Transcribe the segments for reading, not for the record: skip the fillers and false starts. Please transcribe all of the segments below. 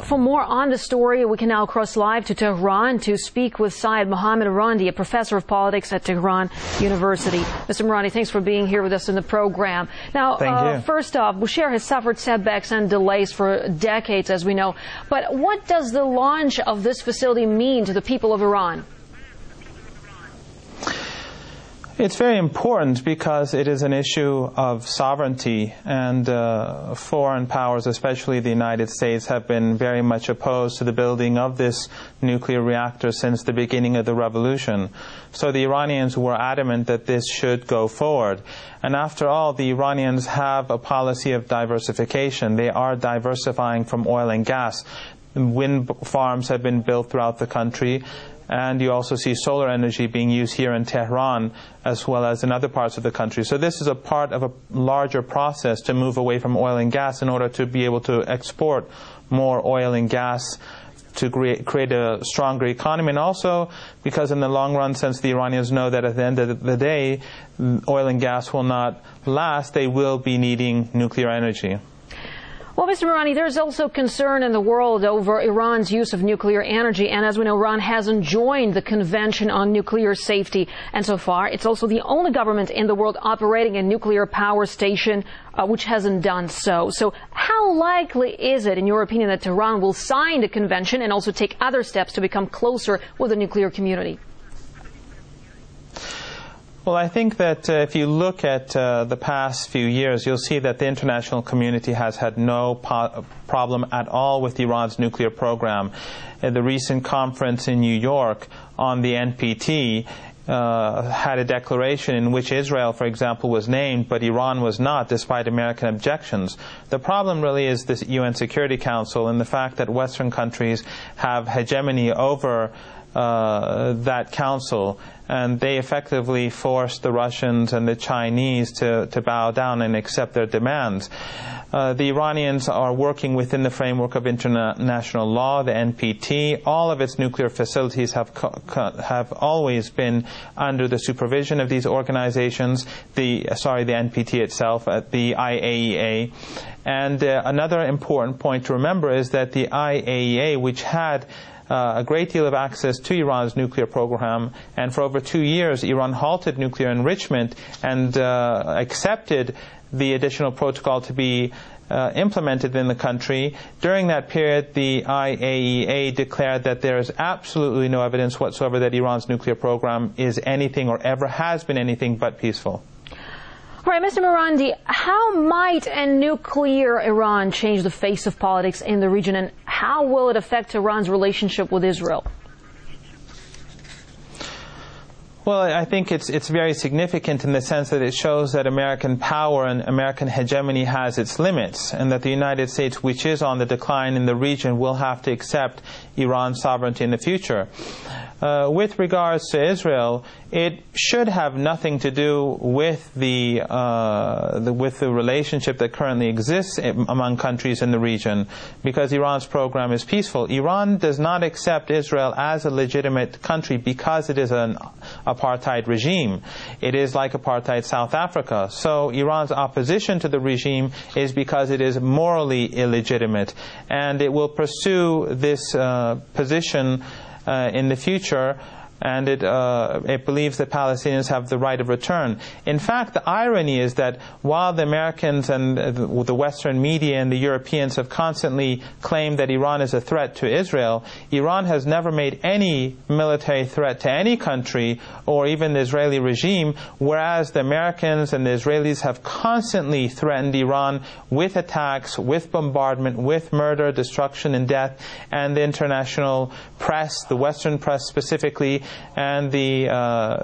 For more on the story, we can now cross live to Tehran to speak with Syed Mohammad Arandi, a professor of politics at Tehran University. Mr. Marandi, thanks for being here with us in the program. Now, first off, Bushehr has suffered setbacks and delays for decades, as we know. But what does the launch of this facility mean to the people of Iran? It's very important because it is an issue of sovereignty, and foreign powers, especially the United States, have been very much opposed to the building of this nuclear reactor since the beginning of the revolution. So the Iranians were adamant that this should go forward. And after all, the Iranians have a policy of diversification. They are diversifying from oil and gas. Wind farms have been built throughout the country. And you also see solar energy being used here in Tehran as well as in other parts of the country. So this is a part of a larger process to move away from oil and gas in order to be able to export more oil and gas to create a stronger economy. And also because in the long run, since the Iranians know that at the end of the day, oil and gas will not last, they will be needing nuclear energy. Well, Mr. Marandi, there's also concern in the world over Iran's use of nuclear energy. And as we know, Iran hasn't joined the Convention on Nuclear Safety. And so far, it's also the only government in the world operating a nuclear power station which hasn't done so. So how likely is it, in your opinion, that Tehran will sign the convention and also take other steps to become closer with the nuclear community? Well, I think that if you look at the past few years, you'll see that the international community has had no problem at all with Iran's nuclear program. At the recent conference in New York on the NPT had a declaration in which Israel, for example, was named, but Iran was not, despite American objections. The problem really is the UN Security Council and the fact that Western countries have hegemony over that council, and they effectively forced the Russians and the Chinese to bow down and accept their demands. The Iranians are working within the framework of international law, the NPT. All of its nuclear facilities have always been under the supervision of these organizations, the NPT itself, the IAEA. And another important point to remember is that the IAEA, which had a great deal of access to Iran's nuclear program, and for over 2 years Iran halted nuclear enrichment and accepted the additional protocol to be implemented in the country. During that period, the IAEA declared that there is absolutely no evidence whatsoever that Iran's nuclear program is anything or ever has been anything but peaceful. All right, Mr. Marandi, how might a nuclear Iran change the face of politics in the region, and how will it affect Iran's relationship with Israel? Well, I think it's very significant in the sense that it shows that American power and American hegemony has its limits, and that the United States, which is on the decline in the region, will have to accept Iran's sovereignty in the future. With regards to Israel, it should have nothing to do with the relationship that currently exists among countries in the region, because Iran's program is peaceful. Iran does not accept Israel as a legitimate country because it is an apartheid regime. It is like apartheid South Africa. So Iran's opposition to the regime is because it is morally illegitimate, and it will pursue this position in the future, and it believes that Palestinians have the right of return. In fact, the irony is that while the Americans and the Western media and the Europeans have constantly claimed that Iran is a threat to Israel, Iran has never made any military threat to any country or even the Israeli regime, whereas the Americans and the Israelis have constantly threatened Iran with attacks, with bombardment, with murder, destruction, and death. And the international press, the Western press specifically, and the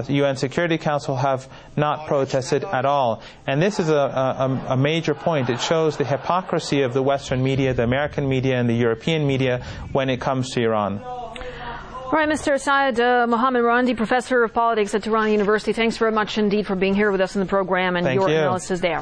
UN Security Council have not protested at all. And this is a major point. It shows the hypocrisy of the Western media, the American media, and the European media when it comes to Iran. All right, Mr. Syed Mohammad Arandi, professor of politics at Tehran University, thanks very much indeed for being here with us in the program and your analysis there.